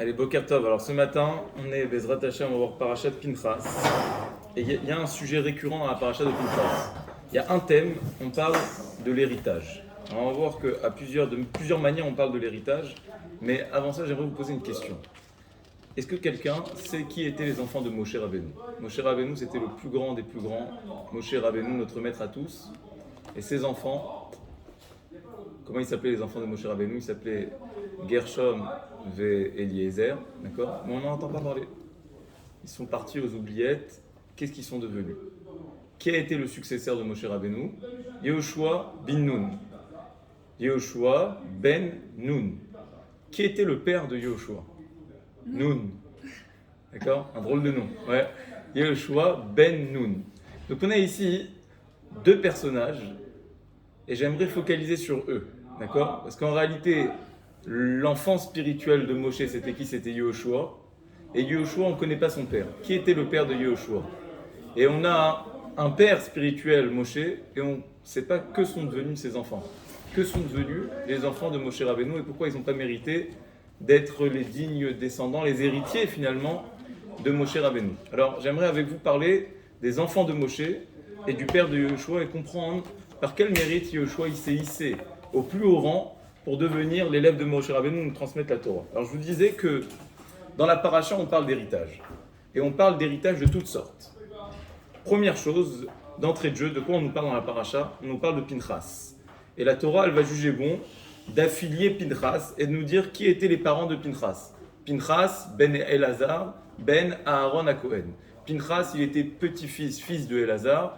Allez, Boker Tov. Alors ce matin, on est Bezrat Hashem, on va voir Parashat Pinchas. Et il y a un sujet récurrent dans la Parashat de Pinchas. Il y a un thème, on parle de l'héritage. Alors on va voir que de plusieurs manières on parle de l'héritage. Mais avant ça, j'aimerais vous poser une question. Est-ce que quelqu'un sait qui étaient les enfants de Moshe Rabbeinu? Moshe Rabbeinu, c'était le plus grand des plus grands. Moshe Rabbeinu, notre maître à tous. Et ses enfants, comment ils s'appelaient les enfants de Moshe Rabbeinu? Ils s'appelaient Gershom et Eliezer, d'accord? Mais on n'en entend pas parler. Ils sont partis aux oubliettes. Qu'est-ce qu'ils sont devenus? Qui a été le successeur de Moshe Rabbeinu? Yehoshua bin Nun. Yehoshua ben Nun. Qui était le père de Yehoshua? Nun. D'accord? Un drôle de nom. Ouais. Yehoshua ben Nun. Donc on a ici deux personnages et j'aimerais focaliser sur eux. D'accord? Parce qu'en réalité, l'enfant spirituel de Moshe, c'était qui? C'était Yehoshua. Et Yehoshua, on ne connaît pas son père. Qui était le père de Yehoshua? Et on a un père spirituel, Moshe, et on ne sait pas que sont devenus ses enfants. Que sont devenus les enfants de Moshe Rabbeinu et pourquoi ils n'ont pas mérité d'être les dignes descendants, les héritiers finalement de Moshe Rabbeinu. Alors j'aimerais avec vous parler des enfants de Moshe et du père de Yehoshua et comprendre par quel mérite Yehoshua il s'est hissé au plus haut rang pour devenir l'élève de Moshe Rabbeinu et nous transmettre la Torah. Alors je vous disais que dans la paracha on parle d'héritage et on parle d'héritage de toutes sortes. Première chose, d'entrée de jeu, de quoi on nous parle dans la paracha? On nous parle de Pinchas. Et la Torah, elle va juger bon d'affilier Pinchas et de nous dire qui étaient les parents de Pinchas. Pinchas ben Elazar ben Aaron à Cohen. Pinchas, il était petit-fils, fils de Elazar,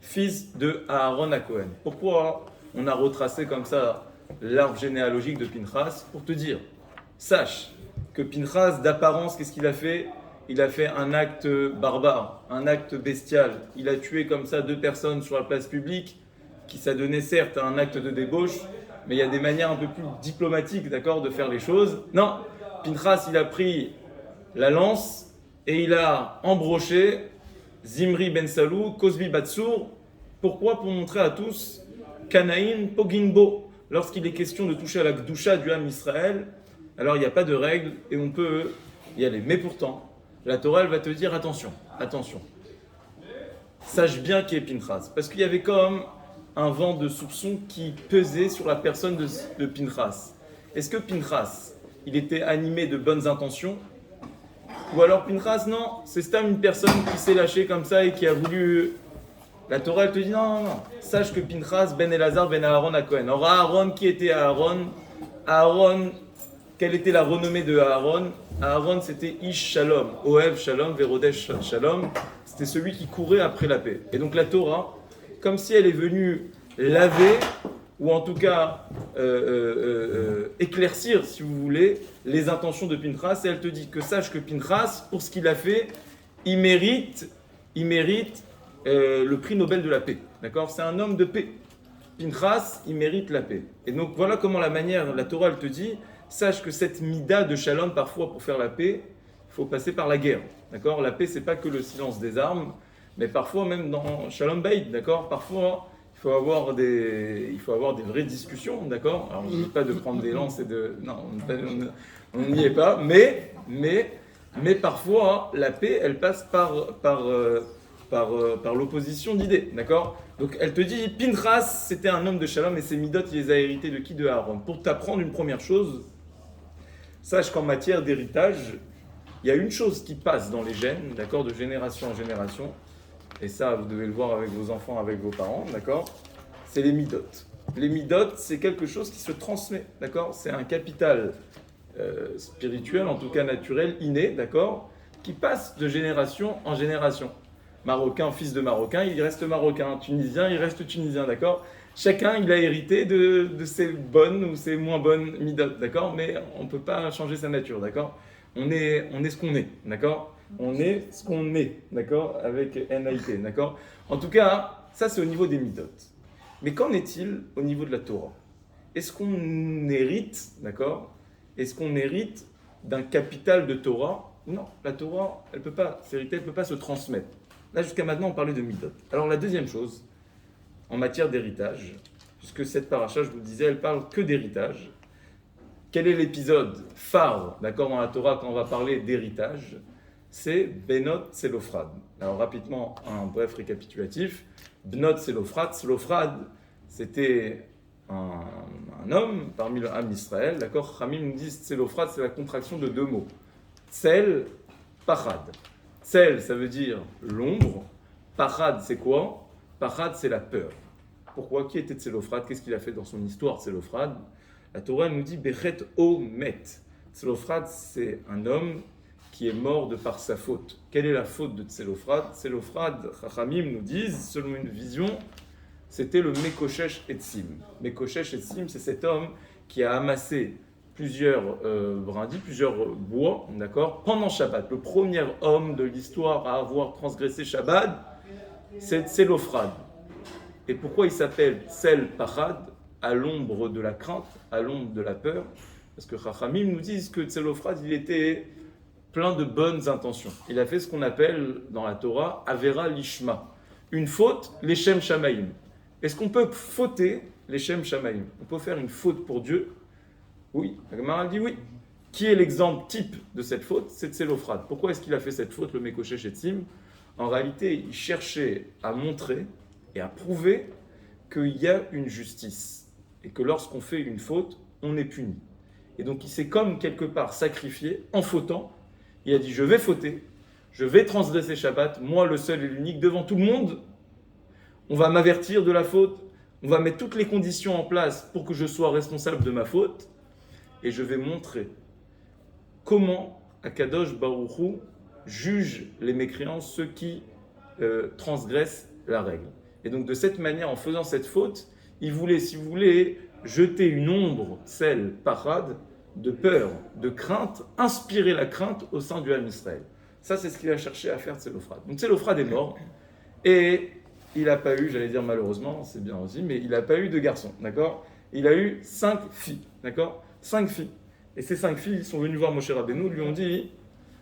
fils de Aaron à Cohen. Pourquoi on a retracé comme ça l'arbre généalogique de Pinchas? Pour te dire, sache que Pinchas, d'apparence, qu'est-ce qu'il a fait? Il a fait un acte barbare, un acte bestial. Il a tué comme ça 2 personnes sur la place publique, qui ça donnait certes un acte de débauche, mais il y a des manières un peu plus diplomatiques, d'accord, de faire les choses. Non, Pinchas, il a pris la lance et il a embroché Zimri ben Salou, Cosbi Batsour. Pourquoi? Pour montrer à tous Kanaïn Poginbo. Lorsqu'il est question de toucher à la Gdusha du Ham Israël, alors il n'y a pas de règle et on peut y aller. Mais pourtant, la Torah, elle va te dire attention, attention. Sache bien qui est Pinchas. Parce qu'il y avait comme un vent de soupçon qui pesait sur la personne de Pinchas. Est-ce que Pinchas, il était animé de bonnes intentions? Ou alors Pinchas, non, c'est une personne qui s'est lâchée comme ça et qui a voulu... La Torah, elle te dit non, non, non. Sache que Pinchas, ben Elazar, ben Aaron à Cohen. Alors Aaron, qui était Aaron? Aaron, quelle était la renommée de Aaron? Aaron, c'était Ish Shalom, Oev Shalom, Verodesh Shalom. C'était celui qui courait après la paix. Et donc la Torah, comme si elle est venue laver, ou en tout cas éclaircir, si vous voulez, les intentions de Pinchas. Et elle te dit que sache que Pinchas, pour ce qu'il a fait, il mérite le prix Nobel de la paix. D'accord? C'est un homme de paix. Pinchas, il mérite la paix. Et donc voilà comment la Torah, elle te dit, sache que cette mida de Shalom, parfois pour faire la paix, il faut passer par la guerre. D'accord? La paix, c'est pas que le silence des armes, mais parfois même dans Shalom Bayit, d'accord? Parfois, il faut avoir des vraies discussions, d'accord? Alors je ne dis pas de prendre des lances et de... Non, on n'y est pas, mais parfois, la paix, elle passe par l'opposition d'idées, d'accord? Donc elle te dit, Pinchas, c'était un homme de Shalom et ses midot, il les a hérités de qui? De Aaron. Pour t'apprendre une première chose, sache qu'en matière d'héritage, il y a une chose qui passe dans les gènes, d'accord, de génération en génération, et ça, vous devez le voir avec vos enfants, avec vos parents, d'accord, c'est les midot. Les midot, c'est quelque chose qui se transmet, d'accord? C'est un capital spirituel, en tout cas naturel, inné, d'accord, qui passe de génération en génération. Marocain, fils de Marocain, il reste Marocain. Tunisien, il reste Tunisien, d'accord? Chacun, il a hérité de ses bonnes ou ses moins bonnes midot, d'accord? Mais on ne peut pas changer sa nature, d'accord? On est ce qu'on est, d'accord? On est ce qu'on est, d'accord? Avec NIT, d'accord? En tout cas, ça c'est au niveau des midot. Mais qu'en est-il au niveau de la Torah? Est-ce qu'on hérite, d'accord? Est-ce qu'on hérite d'un capital de Torah? Non, la Torah, elle ne peut pas s'hériter, elle ne peut pas se transmettre. Là, jusqu'à maintenant, on parlait de midot. Alors, la deuxième chose, en matière d'héritage, puisque cette paracha, je vous le disais, elle parle que d'héritage, Quel est l'épisode phare, d'accord, dans la Torah quand on va parler d'héritage? C'est Benot Tselophrad. Alors rapidement, un bref récapitulatif. Benot Tselophrad, Tselophrad, c'était un homme parmi le Ham Israël, d'accord. Chamim nous dit Tselophrad, c'est la contraction de deux mots. Tsel, Pachad. Tsel, ça veut dire l'ombre. Pachad, c'est quoi? Pachad, c'est la peur. Pourquoi? Qui était Tselophrad? Qu'est-ce qu'il a fait dans son histoire, Tselophrad? La Torah nous dit Bechet O Met. Tselophrad, c'est un homme qui est mort de par sa faute. Quelle est la faute de Tselophrad? Tselophrad, Chachamim nous disent, selon une vision, c'était le Mekoshesh Etzim. Mekoshesh Etzim, c'est cet homme qui a amassé plusieurs brindilles, plusieurs bois, d'accord, pendant Shabbat. Le premier homme de l'histoire à avoir transgressé Shabbat, c'est Tselophrad. Et pourquoi il s'appelle Tsel Pachad, à l'ombre de la crainte, à l'ombre de la peur? Parce que Chachamim nous disent que Tselophrad, il était plein de bonnes intentions. Il a fait ce qu'on appelle dans la Torah Avera Lishma. Une faute, l'Eshem Shamaim. Est-ce qu'on peut fauter l'Eshem Shamaim? On peut faire une faute pour Dieu? Oui. La Gemara dit oui. Qui est l'exemple type de cette faute? C'est Tselophrad. Pourquoi est-ce qu'il a fait cette faute, le Mekoshesh Etzim? En réalité, il cherchait à montrer et à prouver qu'il y a une justice et que lorsqu'on fait une faute, on est puni. Et donc il s'est comme quelque part sacrifié en fautant. Il a dit je vais fauter, je vais transgresser Shabbat, moi le seul et l'unique, devant tout le monde. On va m'avertir de la faute, on va mettre toutes les conditions en place pour que je sois responsable de ma faute et je vais montrer comment Akadosh Baruch Hu juge les mécréants, ceux qui transgressent la règle. Et donc de cette manière, en faisant cette faute, il voulait, si vous voulez, jeter une ombre, celle, parade, de peur, de crainte, inspirer la crainte au sein du Ham Israël. Ça, c'est ce qu'il a cherché à faire Tselophrad. Donc Tselophrad est mort, et il n'a pas eu, j'allais dire malheureusement, c'est bien aussi, mais il n'a pas eu de garçon, d'accord? Il a eu 5 filles, d'accord? 5 filles. Et ces 5 filles sont venues voir Moshe Rabbeinu, lui ont dit,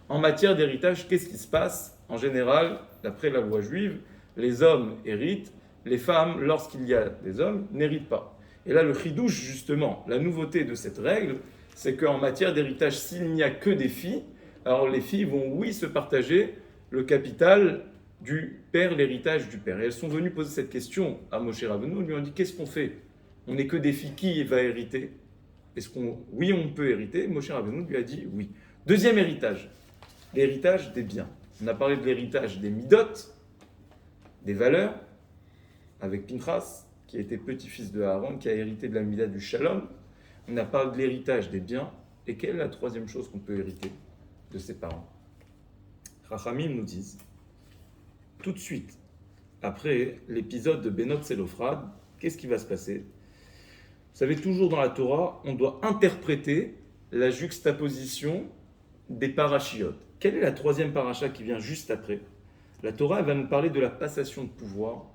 en matière d'héritage, qu'est-ce qui se passe? En général, d'après la loi juive, les hommes héritent, les femmes, lorsqu'il y a des hommes, n'héritent pas. Et là, le chidouche, justement, la nouveauté de cette règle, c'est qu'en matière d'héritage, s'il n'y a que des filles, alors les filles vont, oui, se partager le capital du père, l'héritage du père. Et elles sont venues poser cette question à Moshe Rabbeinu, lui ont dit, qu'est-ce qu'on fait? On n'est que des filles, qui va hériter? Oui, on peut hériter. Moshe Rabbeinu lui a dit oui. Deuxième héritage, l'héritage des biens. On a parlé de l'héritage des midot, des valeurs, avec Pinchas, qui était petit-fils de Aaron, qui a hérité de la mida du Shalom. On a parlé de l'héritage des biens. Et quelle est la troisième chose qu'on peut hériter de ses parents? Chachamim nous disent, tout de suite, après l'épisode de Benot Tselophrad, qu'est-ce qui va se passer? Vous savez, toujours dans la Torah, on doit interpréter la juxtaposition des parachiotes. Quelle est la troisième paracha qui vient juste après? La Torah elle va nous parler de la passation de pouvoir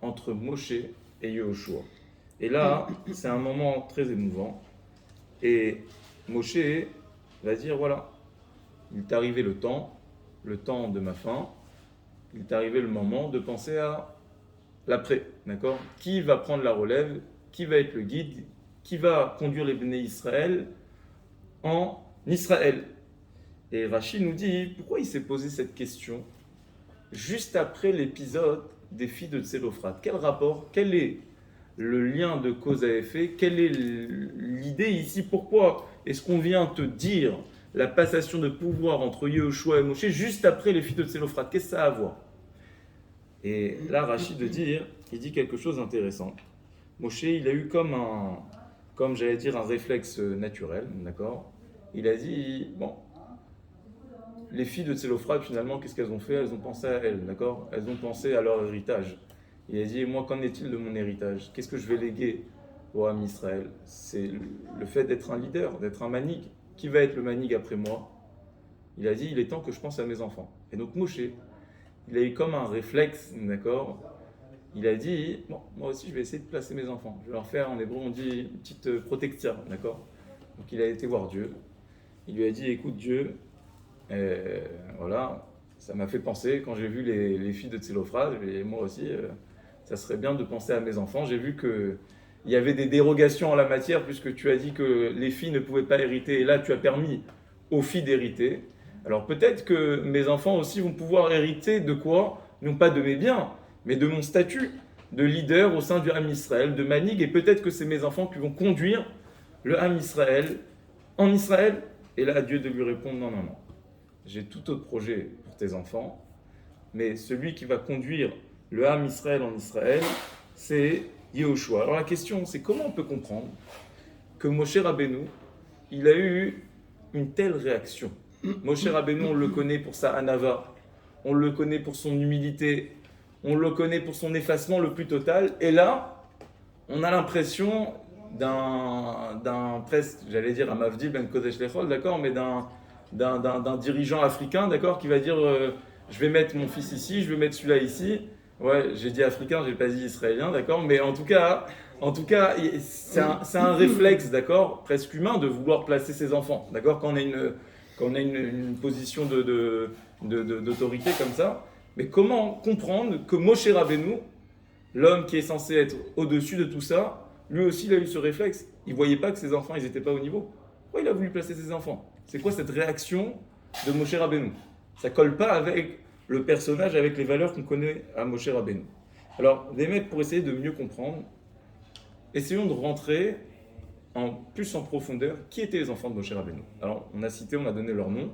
entre Moshe et Yehoshua. Et là, c'est un moment très émouvant. Et Moshe va dire, voilà, il est arrivé le temps de ma fin, il est arrivé le moment de penser à l'après, d'accord? Qui va prendre la relève? Qui va être le guide? Qui va conduire les Béné Israël en Israël? Et Rashi nous dit, pourquoi il s'est posé cette question juste après l'épisode des filles de Tselophrad? Quel rapport? Quel est le lien de cause à effet? Quelle est l'idée ici? Pourquoi est-ce qu'on vient te dire la passation de pouvoir entre Yehoshua et Moshe juste après les filles de Tselophrad? Qu'est-ce que ça a à voir? Et là, Rashi il dit quelque chose d'intéressant. Moshe, il a eu comme j'allais dire, un réflexe naturel, d'accord? Il a dit, bon, les filles de Tselophrad, finalement, qu'est-ce qu'elles ont fait? Elles ont pensé à elles, d'accord? Elles ont pensé à leur héritage. Il a dit, moi, qu'en est-il de mon héritage? Qu'est-ce que je vais léguer au Ham Israël? C'est le fait d'être un leader, d'être un manig. Qui va être le manig après moi? Il a dit, il est temps que je pense à mes enfants. Et donc Moshe, il a eu comme un réflexe, d'accord? Il a dit, bon, moi aussi, je vais essayer de placer mes enfants. Je vais leur faire, en hébreu, on dit une petite protectia, d'accord? Donc il a été voir Dieu. Il lui a dit, écoute Dieu, voilà, ça m'a fait penser, quand j'ai vu les filles de Tselophrad, et moi aussi, ça serait bien de penser à mes enfants. J'ai vu que il y avait des dérogations en la matière, puisque tu as dit que les filles ne pouvaient pas hériter, et là tu as permis aux filles d'hériter. Alors peut-être que mes enfants aussi vont pouvoir hériter de quoi? Non pas de mes biens, mais de mon statut de leader au sein du Ham Israël, de Manig, et peut-être que c'est mes enfants qui vont conduire le Ham Israël en Israël. Et là, Dieu de lui répondre, non, non, non. J'ai tout autre projet pour tes enfants, mais celui qui va conduire le Ham Israël en Israël, c'est Yehoshua. Alors la question, c'est comment on peut comprendre que Moshe Rabbeinu, il a eu une telle réaction. Moshe Rabbeinu, on le connaît pour sa hanava, on le connaît pour son humilité, on le connaît pour son effacement le plus total, et là, on a l'impression d'un presque, j'allais dire un Mavdi Ben Kodesh Lechol, d'accord, mais d'un dirigeant africain, d'accord, qui va dire je vais mettre mon fils ici, je vais mettre celui-là ici. Ouais, j'ai dit africain, j'ai pas dit israélien, d'accord, mais en tout cas c'est un réflexe, d'accord, presque humain de vouloir placer ses enfants, d'accord, quand on a une position d'autorité comme ça. Mais comment comprendre que Moshe Rabbeinu, l'homme qui est censé être au-dessus de tout ça, lui aussi il a eu ce réflexe. Il ne voyait pas que ses enfants ils n'étaient pas au niveau. Pourquoi il a voulu placer ses enfants? C'est quoi cette réaction de Moshe Rabbeinu? Ça ne colle pas avec le personnage, avec les valeurs qu'on connaît à Moshe Rabbeinu. Alors, les mecs, pour essayer de mieux comprendre, essayons de rentrer plus en profondeur qui étaient les enfants de Moshe Rabbeinu. Alors, on a donné leur nom.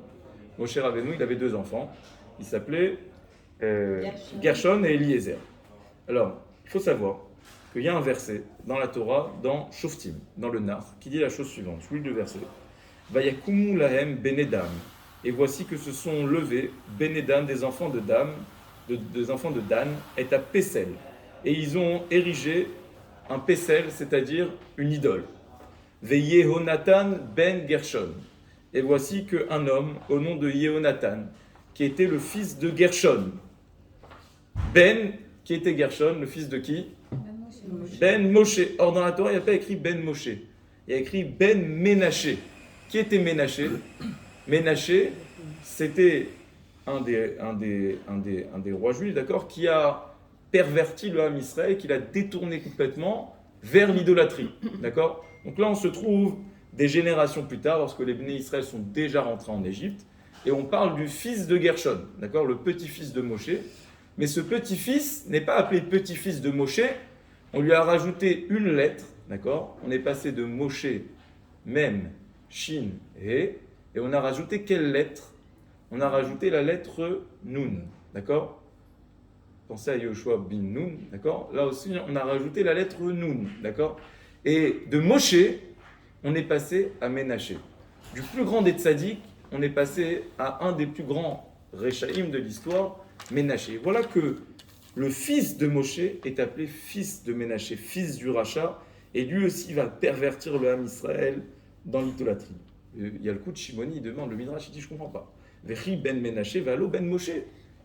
Moshe Rabbeinu, il avait 2 enfants. Ils s'appelaient Gershon et Eliezer. Alors, il faut savoir qu'il y a un verset dans la Torah, dans Shoftim, dans le Nar, qui dit la chose suivante. Je lis le verset. Vayakumu lahem benedam. Et voici que se sont levés benedam, des enfants de Dan, et à Pessel. Et ils ont érigé un Pessel, c'est-à-dire une idole. Veyehonatan ben Gershon. Et voici qu'un homme au nom de Yehonatan, qui était le fils de Gershon. Ben, qui était Gershon, le fils de qui? Ben Moshe. Or, dans la Torah, il n'y a pas écrit Ben Moshe. Il y a écrit Ben Ménaché. Qui était Ménaché? Ménaché, c'était un des rois juifs, d'accord, qui a perverti le Ham Israël, qui l'a détourné complètement vers l'idolâtrie, d'accord. Donc là, on se trouve des générations plus tard, lorsque les Bnei Israël sont déjà rentrés en Égypte, et on parle du fils de Gershon, d'accord, le petit-fils de Moshe. Mais ce petit-fils n'est pas appelé petit-fils de Moshe, on lui a rajouté une lettre, d'accord. On est passé de Moshe, Mem, Shin, He, et on a rajouté quelle lettre? On a rajouté la lettre Nun, d'accord. Pensez à Yoshua bin Nun, d'accord. Là aussi, on a rajouté la lettre Nun, d'accord. Et de Moshe, on est passé à Ménaché. Du plus grand des tzaddik, on est passé à un des plus grands Rechaïm de l'histoire, Ménaché. Voilà que le fils de Moshe est appelé fils de Ménaché, fils du rachat, et lui aussi va pervertir le Ham Israël dans l'idolâtrie. Il y a le coup de Shimoni, il demande, le Midrash, il dit, je ne comprends pas. Vechi ben Ménaché, valo ben Moshe.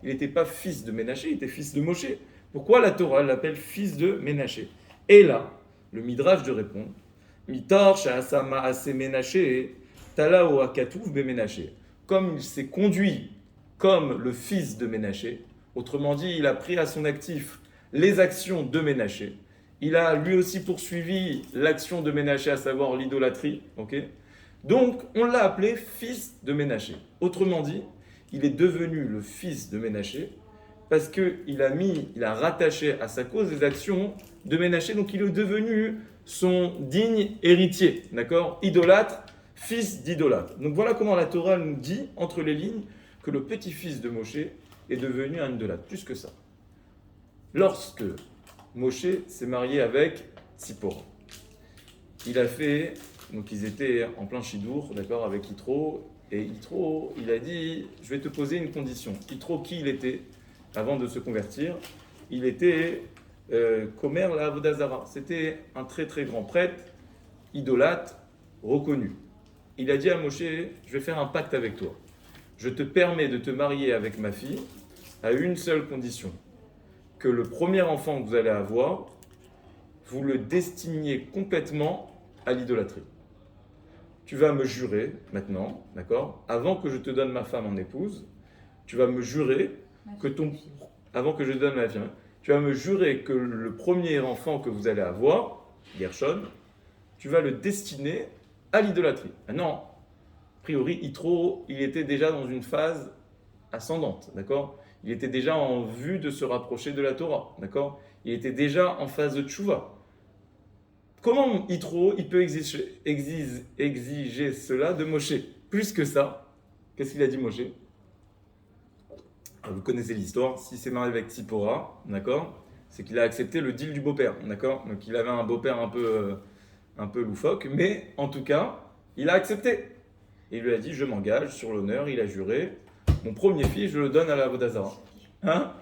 Il n'était pas fils de Ménaché, il était fils de Moshe. Pourquoi la Torah l'appelle fils de Ménaché? Et là, le Midrash de répondre, Mitar sha'asama ase Ménaché, talao akatouv be Ménaché. Comme il s'est conduit comme le fils de Ménaché, autrement dit, il a pris à son actif les actions de Ménaché. Il a lui aussi poursuivi l'action de Ménaché, à savoir l'idolâtrie. Okay. Donc, on l'a appelé fils de Ménaché. Autrement dit, il est devenu le fils de Ménaché parce qu'il a rattaché à sa cause les actions de Ménaché. Donc, il est devenu son digne héritier, d'accord? Idolâtre, fils d'idolâtre. Donc, voilà comment la Torah nous dit, entre les lignes, que le petit-fils de Moshe est devenu un idolâtre. Plus que ça. Lorsque Moshe s'est marié avec Tzipora, il a fait... Donc ils étaient en plein chidour, d'accord, avec Yitro. Et Yitro, il a dit, je vais te poser une condition. Yitro, qui il était avant de se convertir? Il était Komer la Avodazara. C'était un très très grand prêtre, idolâtre, reconnu. Il a dit à Moshe, je vais faire un pacte avec toi. Je te permets de te marier avec ma fille à une seule condition. Que le premier enfant que vous allez avoir, vous le destiniez complètement à l'idolâtrie. Tu vas me jurer maintenant, d'accord, avant que je te donne ma femme en épouse, tu vas me jurer que avant que je te donne ma fille, tu vas me jurer que le premier enfant que vous allez avoir, Gershon, tu vas le destiner à l'idolâtrie. Maintenant, a priori, Yitro, il était déjà dans une phase ascendante, d'accord? Il était déjà en vue de se rapprocher de la Torah, d'accord? Il était déjà en phase de tchouva. Comment Yitro, il peut exiger cela de Moshe? Plus que ça, qu'est-ce qu'il a dit Moshe? Vous connaissez l'histoire, si c'est marié avec Tzipora, d'accord? C'est qu'il a accepté le deal du beau-père, d'accord? Donc il avait un beau-père un peu loufoque, mais en tout cas, il a accepté. Et il lui a dit, je m'engage sur l'honneur, il a juré, mon premier fils, je le donne à la Vodazara. Hein?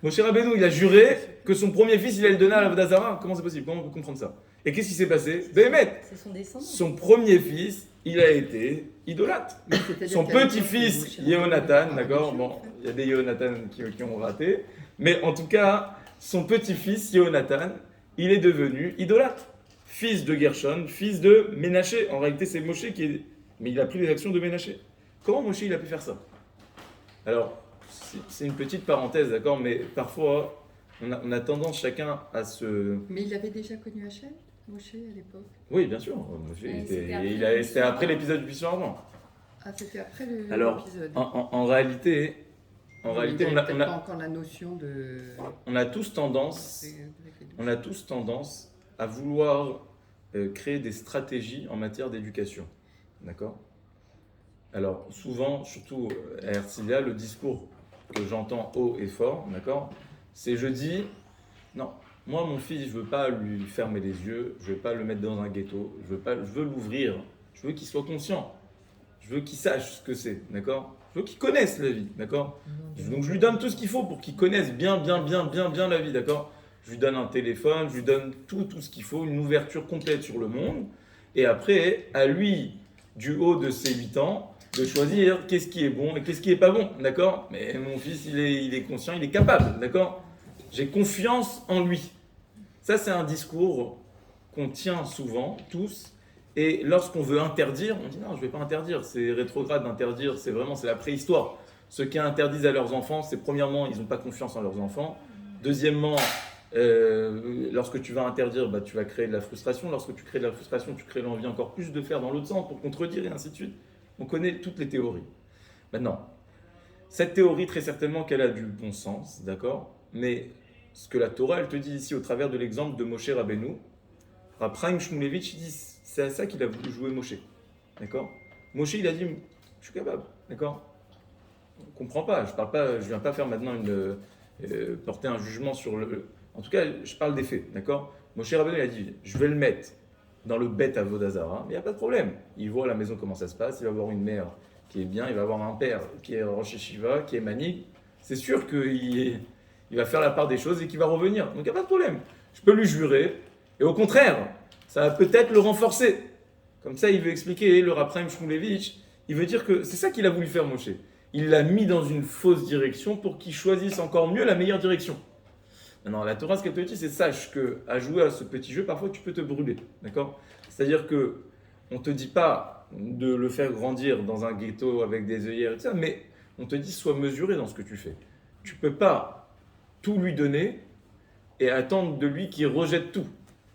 Moshe Rabbeinu, il a juré que son premier fils, il allait le donner à la Vodazara. Comment c'est possible? Comment on peut comprendre ça? Et qu'est-ce qui s'est passé? Béhémet! Son premier fils, il a été idolâtre. Son petit-fils, Yehonatan, d'accord? Bon, il y a des Yehonatan qui ont raté. Mais en tout cas, son petit-fils, Yehonatan, il est devenu idolâtre. Fils de Gershon, fils de Ménaché. En réalité, c'est Moshe qui est... Mais il a pris les actions de Ménaché. Comment Moshe, il a pu faire ça? Alors, c'est une petite parenthèse, d'accord? Mais parfois, on a tendance chacun à se... Mais il avait déjà connu Hachem, Moshe, à l'époque? Oui, bien sûr. C'était après l'épisode du Puissant Ardent. Ah, c'était après l'épisode. Alors, en réalité, on a pas encore la notion de... On a tous tendance à vouloir créer des stratégies en matière d'éducation. D'accord? Alors, souvent, surtout à Herzliya, le discours que j'entends haut et fort, d'accord? C'est je dis, non, moi mon fils, je veux pas lui fermer les yeux, je veux pas le mettre dans un ghetto, je veux l'ouvrir, je veux qu'il soit conscient, je veux qu'il sache ce que c'est, d'accord? Je veux qu'il connaisse la vie, d'accord? Donc je lui donne tout ce qu'il faut pour qu'il connaisse bien la vie, d'accord? Je lui donne un téléphone, je lui donne tout ce qu'il faut, une ouverture complète sur le monde, et après, à lui, du haut de ses 8 ans, de choisir qu'est-ce qui est bon et qu'est-ce qui est pas bon, d'accord? Mais mon fils, il est conscient, il est capable, d'accord? J'ai confiance en lui. Ça, c'est un discours qu'on tient souvent, tous, et lorsqu'on veut interdire, on dit non, je ne vais pas interdire, c'est rétrograde d'interdire, c'est la préhistoire. Ceux qui interdisent à leurs enfants, c'est premièrement, ils n'ont pas confiance en leurs enfants. Deuxièmement, lorsque tu vas interdire, bah, tu vas créer de la frustration. Lorsque tu crées de la frustration, tu crées l'envie encore plus de faire dans l'autre sens pour contredire et ainsi de suite. On connaît toutes les théories. Maintenant, cette théorie, très certainement qu'elle a du bon sens, d'accord? Mais ce que la Torah, elle te dit ici au travers de l'exemple de Moshe Rabbeinu, Rav Chaim Shmulevitch, il dit, c'est à ça qu'il a voulu jouer Moshe, d'accord? Moshe, il a dit, je suis capable, d'accord? On ne comprend pas, je viens pas faire maintenant porter un jugement sur le... En tout cas, je parle des faits, d'accord? Moshe Rabbeinu, il a dit, je vais le mettre dans le Bet Avodazara, mais il n'y a pas de problème. Il voit à la maison comment ça se passe, il va avoir une mère qui est bien, il va avoir un père qui est Rosh Yeshiva, qui est Manig. C'est sûr qu'il va faire la part des choses et qu'il va revenir. Donc il n'y a pas de problème. Je peux lui jurer, et au contraire, ça va peut-être le renforcer. Comme ça, il veut expliquer, le Rav Chaim Shmulevitch, il veut dire que c'est ça qu'il a voulu faire Moshe. Il l'a mis dans une fausse direction pour qu'il choisisse encore mieux la meilleure direction. Maintenant, la Torah, ce qu'elle te dit, c'est sache qu'à jouer à ce petit jeu, parfois tu peux te brûler, d'accord? C'est-à-dire que on ne te dit pas de le faire grandir dans un ghetto avec des œillères et tout ça, mais on te dit sois mesuré dans ce que tu fais. Tu ne peux pas tout lui donner et attendre de lui qu'il rejette tout.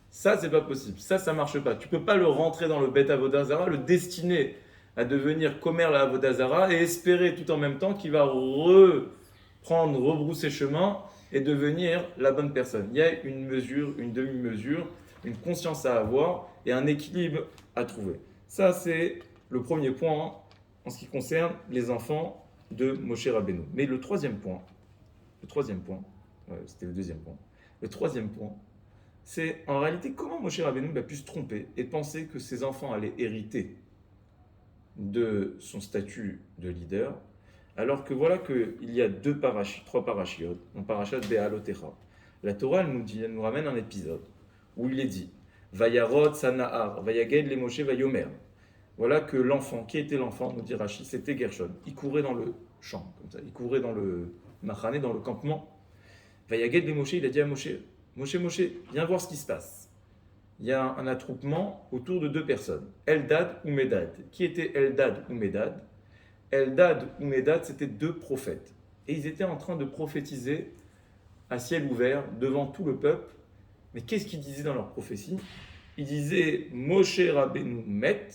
Ça, c'est pas possible. Ça ne marche pas. Tu ne peux pas le rentrer dans le Bet Avodazara, le destiner à devenir commère la Avodazara et espérer tout en même temps qu'il va rebrousser chemin et devenir la bonne personne. Il y a une mesure, une demi-mesure, une conscience à avoir et un équilibre à trouver. Ça, c'est le premier point en ce qui concerne les enfants de Moshe Rabbeinu. Mais le troisième point, c'était le deuxième point. Le troisième point, c'est en réalité comment Moshe Rabbeinu a pu se tromper et penser que ses enfants allaient hériter de son statut de leader, alors que voilà qu'il y a trois parachiotes, un parachat Be'alotecha. La Torah, elle nous ramène un épisode où il est dit Vayarod Sanahar, Vayaged le Moshe Vayomer. Voilà que l'enfant, qui était l'enfant, nous dit Rashi, c'était Gershon. Il courait dans le champ, comme ça. Il courait dans le machané, dans le campement. Vayaged le Moshe, il a dit à Moshe, Moshe, viens voir ce qui se passe. Il y a un attroupement autour de deux personnes, Eldad ou Medad. Qui était Eldad ou Medad? Eldad ou Medad, c'était deux prophètes. Et ils étaient en train de prophétiser à ciel ouvert devant tout le peuple Mais qu'est-ce qu'ils disaient dans leur prophétie? Ils disaient Moshe Rabbeinu met,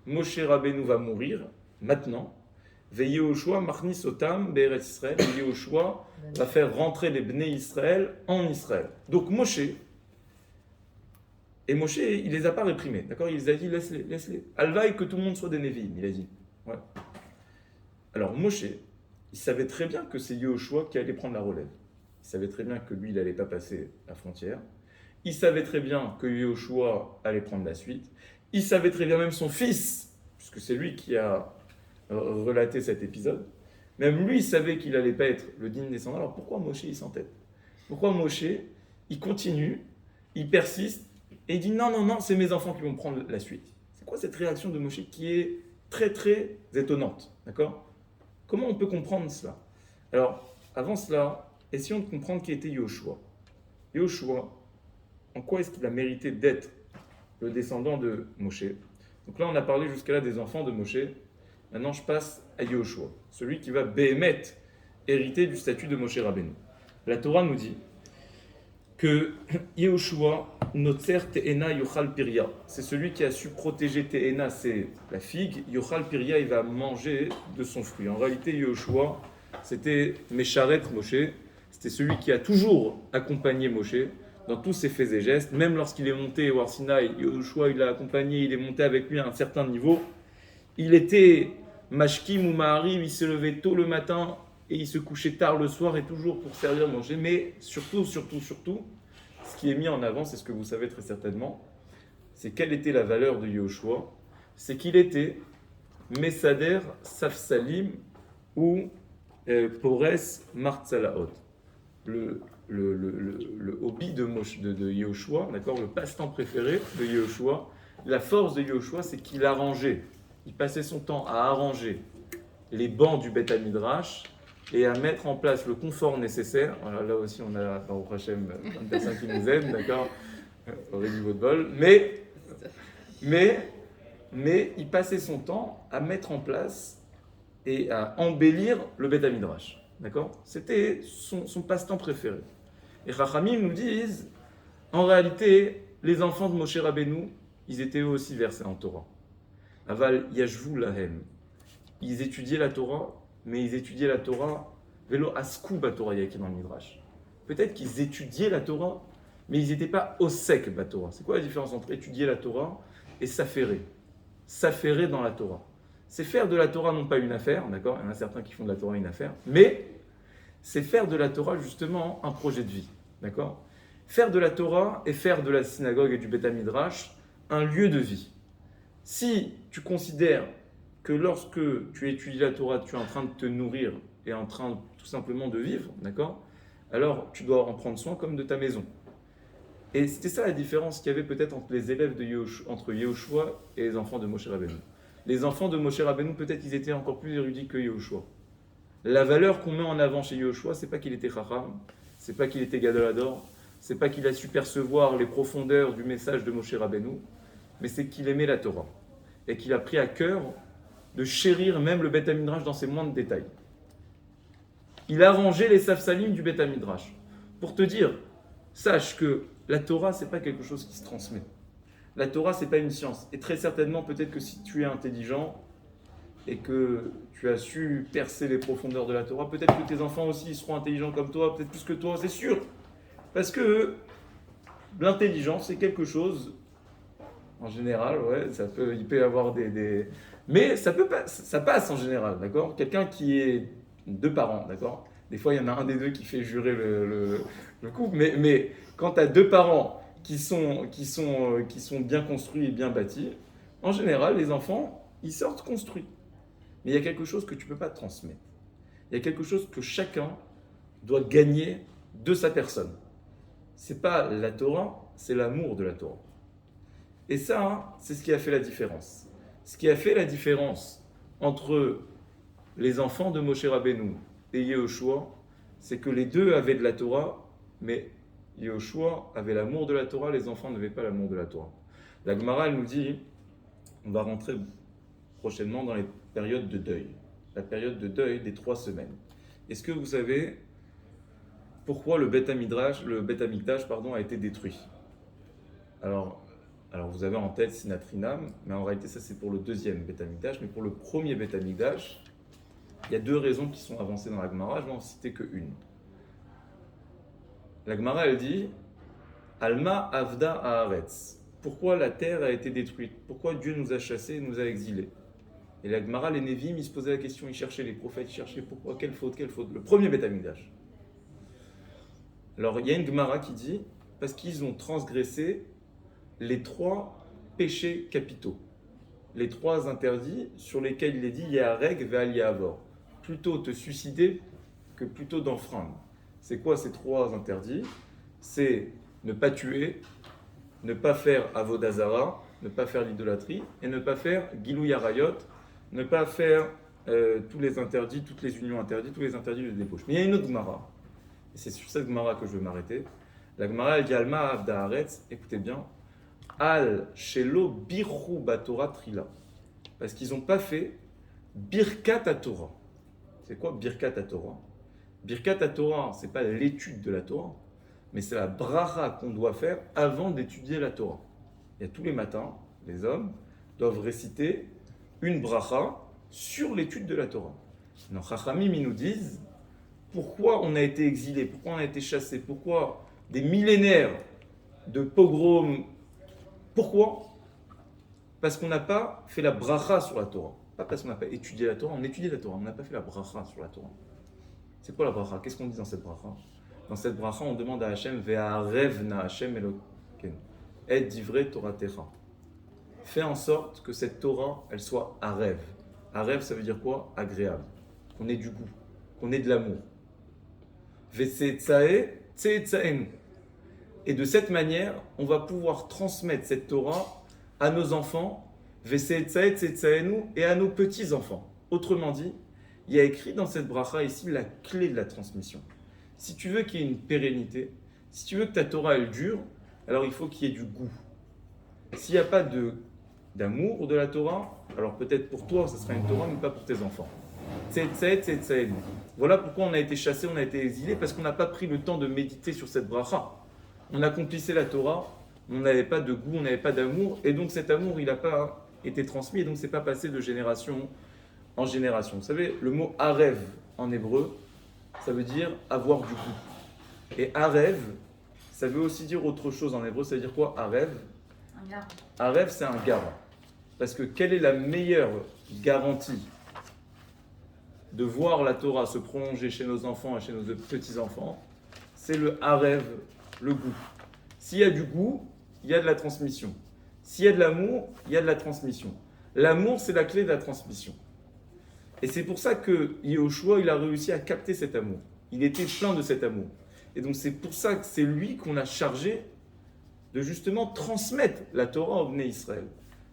Moshe Rabbeinu va mourir maintenant. Yehoshua marnis otam be'eretz Israël. Yehoshua va faire rentrer les Bnei Israël en Israël. Donc Moshe, il les a pas réprimés, d'accord? Il les a dit laisse-les. Alvaï que tout le monde soit des Névi'im, il a dit. Ouais. Alors Moshe, il savait très bien que c'est Yehoshua qui allait prendre la relève. Il savait très bien que lui, il n'allait pas passer la frontière. Il savait très bien que Yehoshua allait prendre la suite. Il savait très bien même son fils, puisque c'est lui qui a relaté cet épisode. Même lui, il savait qu'il n'allait pas être le digne descendant. Alors pourquoi Moshe, il s'entête? Pourquoi Moshe, il continue, il persiste, et il dit non, c'est mes enfants qui vont prendre la suite. C'est quoi cette réaction de Moshe qui est très très étonnante, d'accord? Comment on peut comprendre cela? Alors, avant cela, essayons de comprendre qui était Yehoshua. Yehoshua, en quoi est-ce qu'il a mérité d'être le descendant de Moshe? Donc là, on a parlé jusqu'à là des enfants de Moshe. Maintenant, je passe à Yehoshua, celui qui va béhémet hériter du statut de Moshe Rabbeinu. La Torah nous dit que Yehoshua, Notzer Te'ena Yochal Piria, c'est celui qui a su protéger Te'ena, c'est la figue. Yochal Piria, il va manger de son fruit. En réalité, Yehoshua, c'était Mesharet Moshe, c'était celui qui a toujours accompagné Moshe dans tous ses faits et gestes. Même lorsqu'il est monté au Har Sinaï, Yehoshua, il l'a accompagné, il est monté avec lui à un certain niveau. Il était Mashkim ou Maharim, il se levait tôt le matin et il se couchait tard le soir et toujours pour servir manger. Mais surtout, ce qui est mis en avant, c'est ce que vous savez très certainement, c'est quelle était la valeur de Yehoshua. C'est qu'il était Mesader Safsalim ou Pores Martzalaot. Le hobby de Yehoshua, d'accord, le passe-temps préféré de Yehoshua, la force de Yehoshua, c'est qu'il arrangeait. Il passait son temps à arranger les bancs du Beth Midrash et à mettre en place le confort nécessaire. Voilà, là aussi, on a au Hachem une personne qui nous aide, d'accord, au niveau de bol. Mais il passait son temps à mettre en place et à embellir le Beth Midrash, d'accord. C'était son passe-temps préféré. Et Chachamim nous disent, en réalité, les enfants de Moshe Rabbeinu, ils étaient eux aussi versés en Torah. Aval yashvu lahem. Ils étudiaient la Torah, mais ils étudiaient la Torah velo askou batorah yaki dans le Midrash. Peut-être qu'ils étudiaient la Torah, mais ils n'étaient pas au sec batorah. C'est quoi la différence entre étudier la Torah et s'affairer? S'affairer dans la Torah. C'est faire de la Torah non pas une affaire, d'accord? Il y en a certains qui font de la Torah une affaire, mais c'est faire de la Torah justement un projet de vie, d'accord? Faire de la Torah et faire de la synagogue et du Beth Midrash un lieu de vie. Si tu considères que lorsque tu étudies la Torah, tu es en train de te nourrir et en train tout simplement de vivre, d'accord? Alors tu dois en prendre soin comme de ta maison. Et c'était ça la différence qu'il y avait peut-être entre les élèves entre Yehoshua et les enfants de Moshe Rabbeinu. Les enfants de Moshe Rabbeinu, peut-être qu'ils étaient encore plus érudits que Yehoshua. La valeur qu'on met en avant chez Yehoshua, c'est pas qu'il était Chacham, c'est pas qu'il était Gadol Hador, c'est pas qu'il a su percevoir les profondeurs du message de Moshe Rabbeinu, mais c'est qu'il aimait la Torah et qu'il a pris à cœur de chérir même le Beth Midrash dans ses moindres détails. Il a rangé les Safsalim du Beth Midrash pour te dire, sache que la Torah, c'est pas quelque chose qui se transmet. La Torah, c'est pas une science. Et très certainement, peut-être que si tu es intelligent et que tu as su percer les profondeurs de la Torah, peut-être que tes enfants aussi seront intelligents comme toi, peut-être plus que toi, c'est sûr. Parce que l'intelligence, c'est quelque chose, en général, ouais, il peut y avoir des... Mais ça passe en général, d'accord? Quelqu'un qui est deux parents, d'accord? Des fois, il y en a un des deux qui fait jurer le couple, mais quand tu as deux parents qui sont bien construits et bien bâtis, en général, les enfants, ils sortent construits. Mais il y a quelque chose que tu ne peux pas transmettre. Il y a quelque chose que chacun doit gagner de sa personne. Ce n'est pas la Torah, c'est l'amour de la Torah. Et ça, c'est ce qui a fait la différence. Ce qui a fait la différence entre les enfants de Moshe Rabbeinu et Yehoshua, c'est que les deux avaient de la Torah, mais Yehoshua avait l'amour de la Torah, les enfants n'avaient pas l'amour de la Torah. La Gemara, elle nous dit, on va rentrer prochainement dans les périodes de deuil. La période de deuil des 3 semaines. Est-ce que vous savez pourquoi le Beth Amikdash a été détruit? Alors, alors vous avez en tête Sinatrinam, mais en réalité ça c'est pour le deuxième Beth Amikdash, mais pour le premier Beth Amikdash, il y a deux raisons qui sont avancées dans la Gemara, je vais en citer qu'une. La Gemara elle dit Alma Avda Haaretz. Pourquoi la terre a été détruite? Pourquoi Dieu nous a chassés et nous a exilés? Et la Gemara, les Névim, ils se posaient la question, ils cherchaient les prophètes, ils cherchaient pourquoi, quelle faute? Le premier Beth Amikdash. Alors il y a une Gemara qui dit parce qu'ils ont transgressé les trois péchés capitaux, les trois interdits sur lesquels il est dit Yahareg ve'al Yahavor. Plutôt te suicider que plutôt d'enfreindre. C'est quoi ces trois interdits? C'est ne pas tuer, ne pas faire avodazara, ne pas faire l'idolâtrie, et ne pas faire gilou yarayot, ne pas faire tous les interdits, toutes les unions interdites, tous les interdits de débauche. Mais il y a une autre Gemara, et c'est sur cette Gemara que je vais m'arrêter. La Gemara, elle dit Alma Avda Haaretz, écoutez bien, Al Shelo Birchu Batora Trila, parce qu'ils n'ont pas fait Birkat HaTorah. C'est quoi Birkat HaTorah? Birkat HaTorah, c'est pas l'étude de la Torah, mais c'est la bracha qu'on doit faire avant d'étudier la Torah. Et tous les matins, les hommes doivent réciter une bracha sur l'étude de la Torah. Nos Chachamim, ils nous disent pourquoi on a été exilé, pourquoi on a été chassé, pourquoi des millénaires de pogroms. Pourquoi? Parce qu'on n'a pas fait la bracha sur la Torah. Pas parce qu'on n'a pas étudié la Torah, on étudie la Torah, on n'a pas fait la bracha sur la Torah. C'est quoi la bracha? Qu'est-ce qu'on dit dans cette bracha? Dans cette bracha, on demande à Hachem Ve'arevna Hachem Eloken et divrei Toratecha. Fais en sorte que cette Torah, elle soit arev. Arev, ça veut dire quoi? Agréable. Qu'on ait du goût, qu'on ait de l'amour. Ve'se'etzae tse'etzaenu. Et de cette manière, on va pouvoir transmettre cette Torah à nos enfants, Ve'se'etzae tse'etzaenu, et à nos petits-enfants. Autrement dit, il y a écrit dans cette bracha ici la clé de la transmission. Si tu veux qu'il y ait une pérennité, si tu veux que ta Torah elle dure, alors il faut qu'il y ait du goût. S'il n'y a pas d'amour de la Torah, alors peut-être pour toi ça sera une Torah, mais pas pour tes enfants. Voilà pourquoi on a été chassé, on a été exilé, parce qu'on n'a pas pris le temps de méditer sur cette bracha. On accomplissait la Torah, on n'avait pas de goût, on n'avait pas d'amour, et donc cet amour il n'a pas été transmis, et donc c'est pas passé de génération en génération. Vous savez, le mot arev en hébreu, ça veut dire avoir du goût. Et arev, ça veut aussi dire autre chose en hébreu. Ça veut dire quoi, arev? Un garant. Arev, c'est un garant. Parce que quelle est la meilleure garantie de voir la Torah se prolonger chez nos enfants et chez nos petits-enfants? C'est le arev, le goût. S'il y a du goût, il y a de la transmission. S'il y a de l'amour, il y a de la transmission. L'amour, c'est la clé de la transmission. Et c'est pour ça que Yehoshua, il a réussi à capter cet amour. Il était plein de cet amour. Et donc c'est pour ça que c'est lui qu'on a chargé de justement transmettre la Torah au Bnei Israël.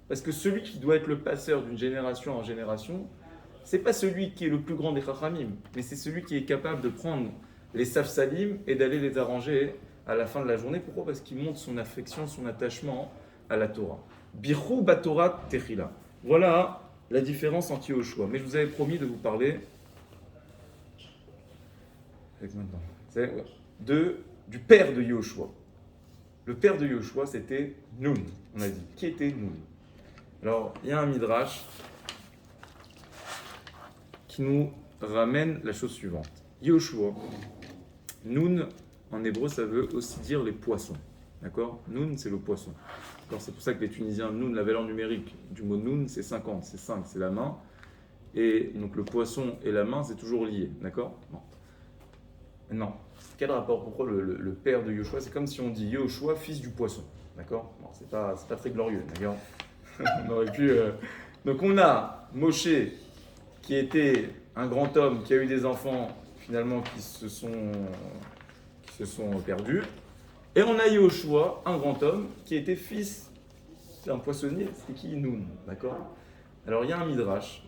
Parce que celui qui doit être le passeur d'une génération en génération, c'est pas celui qui est le plus grand des Chachamim, mais c'est celui qui est capable de prendre les Safsalim et d'aller les arranger à la fin de la journée. Pourquoi? Parce qu'il montre son affection, son attachement à la Torah. Birchu Batorat Techila. Voilà la différence entre Yehoshua. Mais je vous avais promis de vous parler du père de Yehoshua. Le père de Yehoshua, c'était Nun. On a dit. Qui était Nun? Alors, il y a un midrash qui nous ramène la chose suivante. Yehoshua, Nun, en hébreu, ça veut aussi dire les poissons. D'accord? Nun, c'est le poisson. C'est pour ça que les Tunisiens, Nun, la valeur numérique du mot Nun, c'est 50, c'est 5, c'est la main. Et donc le poisson et la main, c'est toujours lié. D'accord? Non. Quel rapport? Pourquoi le père de Yehoshua? C'est comme si on dit Yehoshua, fils du poisson. D'accord? Bon, c'est pas très glorieux. D'accord? On aurait pu. Donc on a Moshe, qui était un grand homme, qui a eu des enfants, finalement, qui se sont perdus. Et on a Yehoshua, un grand homme, qui était fils d'un poissonnier. C'est qui? Nun, d'accord? Alors il y a un midrash,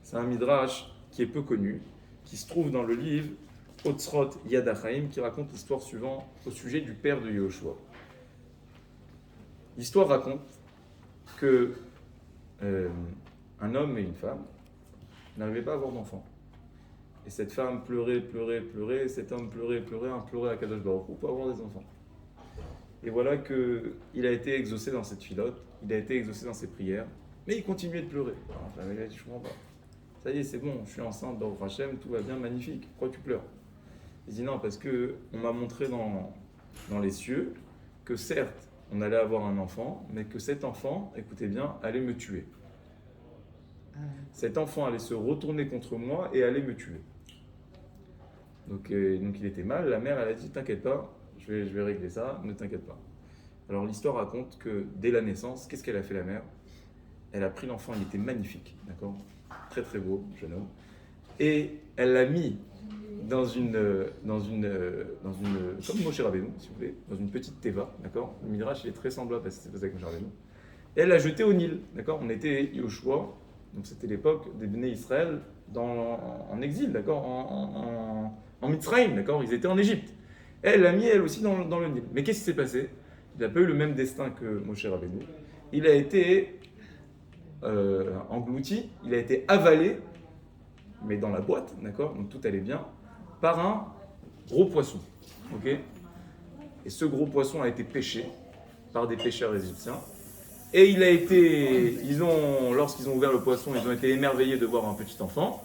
c'est un midrash qui est peu connu, qui se trouve dans le livre Otzrot Yad HaChaim, qui raconte l'histoire suivante au sujet du père de Yehoshua. L'histoire raconte que un homme et une femme n'arrivaient pas à avoir d'enfants. Et cette femme pleurait, et cet homme pleurait, implorait à Kadosh Baruch Hu pour avoir des enfants. Et voilà qu'il a été exaucé dans cette filote, il a été exaucé dans ses prières, mais il continuait de pleurer. Alors, il a dit, je comprends pas. Ça y est, c'est bon, je suis enceinte, Baruch Hashem, tout va bien, magnifique. Pourquoi tu pleures? Il dit non, parce qu'on m'a montré dans les cieux que certes, on allait avoir un enfant, mais que cet enfant, écoutez bien, allait me tuer. Cet enfant allait se retourner contre moi et allait me tuer. Donc il était mal, la mère elle a dit t'inquiète pas, je vais régler ça, ne t'inquiète pas. Alors l'histoire raconte que dès la naissance, qu'est-ce qu'elle a fait la mère? Elle a pris l'enfant, il était magnifique, d'accord? Très très beau, jeune homme. Et elle l'a mis dans une comme Moshe Rabbeinu, si vous voulez, dans une petite teva, d'accord? Le Midrash il est très semblable à ce qui s'est passé avec Moshe Rabbeinu. Et elle l'a jeté au Nil, d'accord? On était Yoshua, donc c'était l'époque des Bnei Israël en exil, d'accord? En Mitzrayim, d'accord? Ils étaient en Égypte. Elle l'a mis elle aussi dans le Nil. Mais qu'est-ce qui s'est passé? Il n'a pas eu le même destin que Moshe Rabbeinu. Il a été englouti, il a été avalé, mais dans la boîte, d'accord? Donc tout allait bien, par un gros poisson, ok? Et ce gros poisson a été pêché par des pêcheurs égyptiens. Et lorsqu'ils ont ouvert le poisson, ils ont été émerveillés de voir un petit enfant.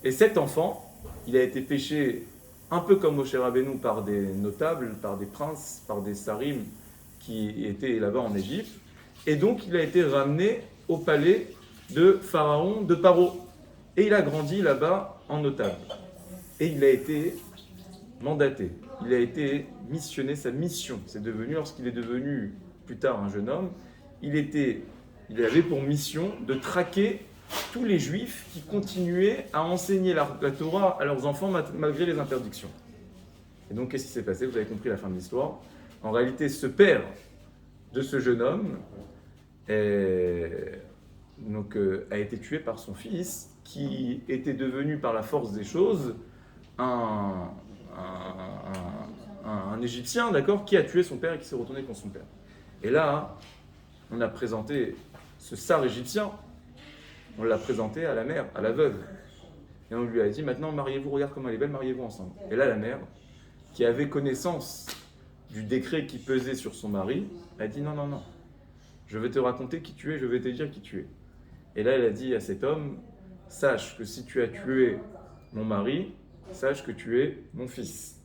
Et cet enfant, il a été pêché un peu comme Moshe Rabbeinu par des notables, par des princes, par des sarim qui étaient là-bas en Égypte. Et donc, il a été ramené au palais de Pharaon, de Paro. Et il a grandi là-bas en notable. Et il a été mandaté. Il a été missionné, sa mission. C'est devenu, lorsqu'il est devenu plus tard un jeune homme, il avait pour mission de traquer tous les juifs qui continuaient à enseigner la Torah à leurs enfants malgré les interdictions. Et donc, qu'est-ce qui s'est passé? Vous avez compris la fin de l'histoire. En réalité, ce père de ce jeune homme a été tué par son fils, qui était devenu par la force des choses un Égyptien, d'accord, qui a tué son père et qui s'est retourné contre son père. Et là, on a présenté ce sar égyptien, on l'a présenté à la mère, à la veuve. Et on lui a dit, maintenant, mariez-vous, regarde comme elle est belle, mariez-vous ensemble. Et là, la mère, qui avait connaissance du décret qui pesait sur son mari, a dit, non, non, non, je vais te raconter qui tu es, je vais te dire qui tu es. Et là, elle a dit à cet homme, sache que si tu as tué mon mari, sache que tu es mon fils.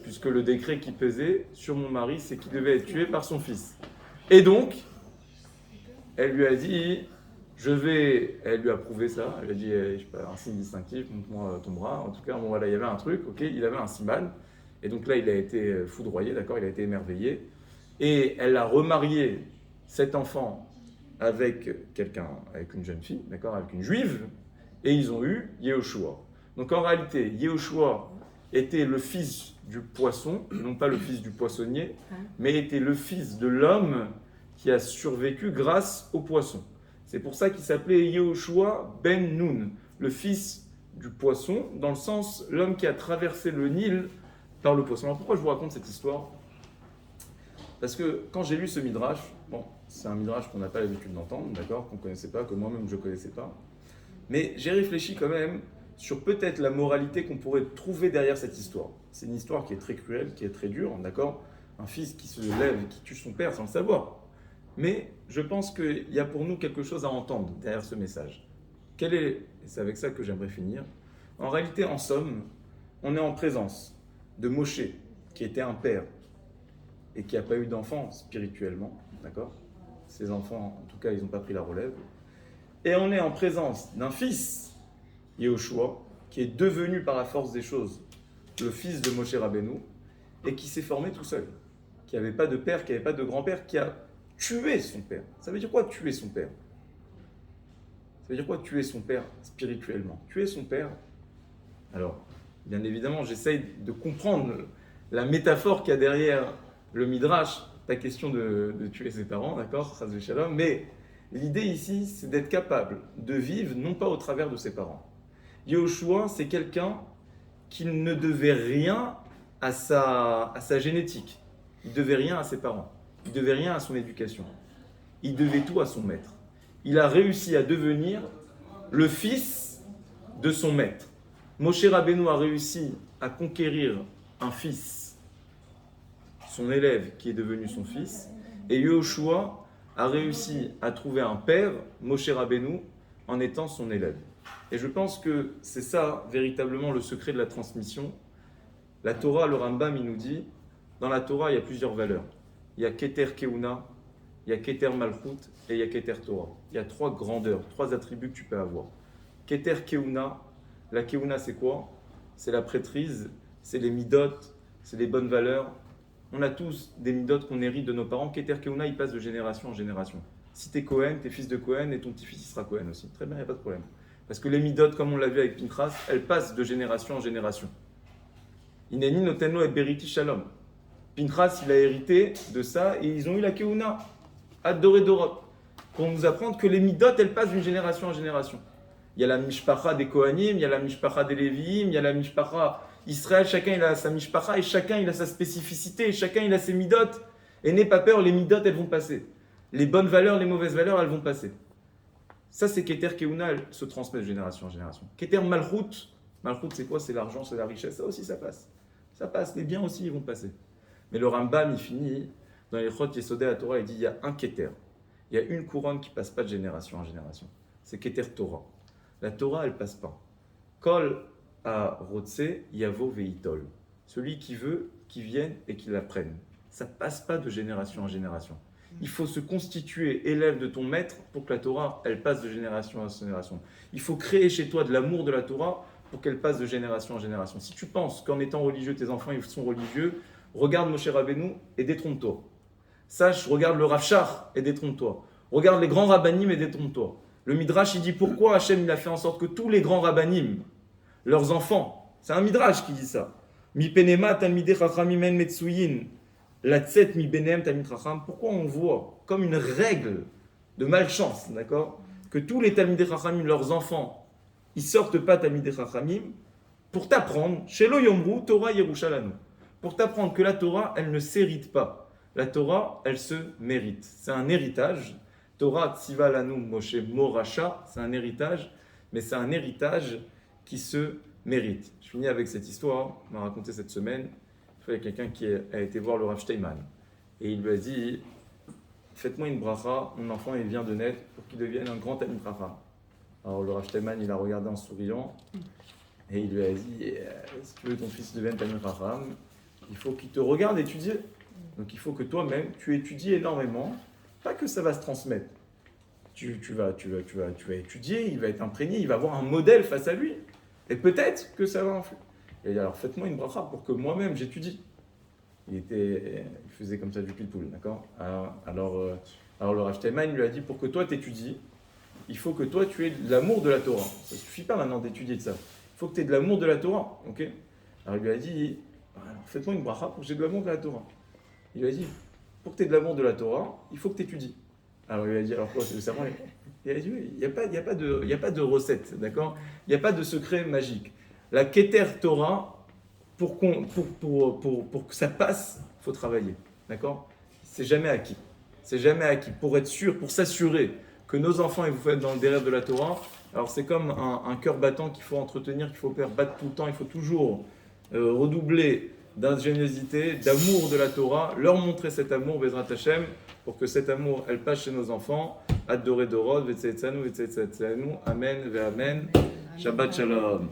Puisque le décret qui pesait sur mon mari, c'est qu'il devait être tué par son fils. Et donc, elle lui a dit, elle lui a prouvé ça, elle lui a dit, je sais pas, un signe distinctif, montre-moi ton bras. En tout cas, bon, voilà, il y avait un truc, ok, il avait un siman. Et donc là, il a été foudroyé, d'accord, il a été émerveillé. Et elle a remarié cet enfant avec une jeune fille, d'accord, avec une juive, et ils ont eu Yehoshua. Donc en réalité, Yehoshua était le fils du poisson, non pas le fils du poissonnier, mais était le fils de l'homme qui a survécu grâce au poisson. C'est pour ça qu'il s'appelait Yehoshua ben Nun, le fils du poisson, dans le sens l'homme qui a traversé le Nil par le poisson. Alors pourquoi je vous raconte cette histoire? Parce que quand j'ai lu ce midrash, bon, c'est un midrash qu'on n'a pas l'habitude d'entendre, d'accord, qu'on ne connaissait pas, que moi-même je ne connaissais pas, mais j'ai réfléchi quand même sur peut-être la moralité qu'on pourrait trouver derrière cette histoire. C'est une histoire qui est très cruelle, qui est très dure, d'accord? Un fils qui se lève et qui tue son père sans le savoir. Mais je pense qu'il y a pour nous quelque chose à entendre derrière ce message. Et c'est avec ça que j'aimerais finir. En réalité, en somme, on est en présence de Moshe, qui était un père et qui n'a pas eu d'enfant spirituellement, d'accord? Ses enfants, en tout cas, ils n'ont pas pris la relève. Et on est en présence d'un fils, Yehoshua, qui est devenu par la force des choses le fils de Moshe Rabbeinu et qui s'est formé tout seul, qui n'avait pas de père, qui n'avait pas de grand-père, qui a tué son père. Ça veut dire quoi tuer son père? Ça veut dire quoi tuer son père spirituellement? Tuer son père? Alors, bien évidemment, j'essaye de comprendre la métaphore qu'il y a derrière le midrash, ta question de tuer ses parents, d'accord, Chas v'shalom, mais l'idée ici, c'est d'être capable de vivre non pas au travers de ses parents. Yehoshua, c'est quelqu'un qui ne devait rien à sa génétique, il ne devait rien à ses parents, il ne devait rien à son éducation, il devait tout à son maître. Il a réussi à devenir le fils de son maître. Moshe Rabbeinu a réussi à conquérir un fils son élève qui est devenu son fils, et Yehoshua a réussi à trouver un père, Moshe Rabbeinu, en étant son élève. Et je pense que c'est ça, véritablement, le secret de la transmission. La Torah, le Rambam, il nous dit, dans la Torah, il y a plusieurs valeurs. Il y a Keter Keuna, il y a Keter Malchut et il y a Keter Torah. Il y a 3 grandeurs, 3 attributs que tu peux avoir. Keter Keuna, la Keuna c'est quoi? C'est la prêtrise, c'est les midot, c'est les bonnes valeurs. On a tous des midot qu'on hérite de nos parents. Keter Keuna, il passe de génération en génération. Si tu es Cohen, tu es fils de Cohen et ton petit-fils il sera Cohen aussi. Très bien, il n'y a pas de problème. Parce que les midot, comme on l'a vu avec Pinchas, elles passent de génération en génération. Ineni notenlo et beriti shalom. Pinchas, il a hérité de ça et ils ont eu la Keuna, adoré Dorot, pour nous apprendre que les midot, elles passent d'une génération en génération. Il y a la mishpacha des Kohanim, il y a la mishpacha des Lévi'im, il y a la mishpacha Israël, chacun il a sa mishpacha et chacun il a sa spécificité, et chacun il a ses midot. Et n'aie pas peur, les midot elles vont passer. Les bonnes valeurs, les mauvaises valeurs, elles vont passer. Ça c'est Keter Keuna, elle se transmet de génération en génération. Keter Malchut, Malchut c'est quoi? C'est l'argent, c'est la richesse, ça aussi ça passe. Ça passe, les biens aussi ils vont passer. Mais le Rambam il finit, dans les Chot Yesodei à Torah, il dit il y a un Keter. Il y a une couronne qui ne passe pas de génération en génération. C'est Keter Torah. La Torah, elle ne passe pas. Kol a Rotse, Yavo Veitol. Celui qui veut, qu'il vienne et qu'il l'apprenne. Ça ne passe pas de génération en génération. Il faut se constituer élève de ton maître pour que la Torah, elle passe de génération en génération. Il faut créer chez toi de l'amour de la Torah pour qu'elle passe de génération en génération. Si tu penses qu'en étant religieux, tes enfants ils sont religieux, regarde Moshe Rabbeinu et détrompe-toi. Sache, regarde le Rav Shach et détrompe-toi. Regarde les grands rabbanim et détrompe-toi. Le Midrash, il dit pourquoi Hachem il a fait en sorte que tous les grands rabbanim, leurs enfants, c'est un Midrash qui dit ça. Mi penema talmidei chachamim en metsuyin, latzet mi benem talmid chacham. Pourquoi on voit comme une règle de malchance, d'accord, que tous les talmidei chachamim, leurs enfants, ils sortent pas talmidei chachamim pour t'apprendre, shelo yomru Torah Yerushalanu, pour t'apprendre que la Torah, elle ne s'hérite pas. La Torah, elle se mérite. C'est un héritage. Torah Tziva Lanu Moshe Moracha, c'est un héritage, mais c'est un héritage qui se mérite. Je finis avec cette histoire, on m'a raconté cette semaine. Il y a quelqu'un qui a été voir le Rav Steinman et il lui a dit faites-moi une bracha, mon enfant il vient de naître pour qu'il devienne un grand Talmid Chacham. Alors le Rav Steinman il a regardé en souriant et il lui a dit si tu veux que ton fils devienne Talmid Chacham, il faut qu'il te regarde étudier. Donc il faut que toi-même tu étudies énormément. Pas que ça va se transmettre. Tu vas étudier, il va être imprégné, il va avoir un modèle face à lui. Et peut-être que ça va influer. Et alors faites-moi une bracha pour que moi-même j'étudie. Il faisait comme ça du pilpoul, d'accord? Alors le Rav Steinman lui a dit pour que toi t'étudies, il faut que toi tu aies de l'amour de la Torah. Ça ne suffit pas maintenant d'étudier de ça. Il faut que tu aies de l'amour de la Torah, ok? Alors il lui a dit alors, faites-moi une bracha pour que j'ai de l'amour de la Torah. Il lui a dit pour que tu aies de l'amour de la Torah, il faut que tu étudies. Alors il a dit, alors quoi, c'est le serment? Il a dit, oui, il n'y a pas de recette, d'accord? Il n'y a pas de secret magique. La Keter Torah, pour que ça passe, il faut travailler, d'accord? C'est jamais acquis. C'est jamais acquis. Pour être sûr, pour s'assurer que nos enfants, ils vous font être dans le délire de la Torah, alors c'est comme un cœur battant qu'il faut entretenir, qu'il faut faire battre tout le temps, il faut toujours redoubler d'ingéniosité, d'amour de la Torah, leur montrer cet amour, Bezrat Hashem, pour que cet amour, elle passe chez nos enfants. Adoré Dorod, Vetsetzanu, Vetsetzanu, Amen, Ve Amen. Shabbat Shalom.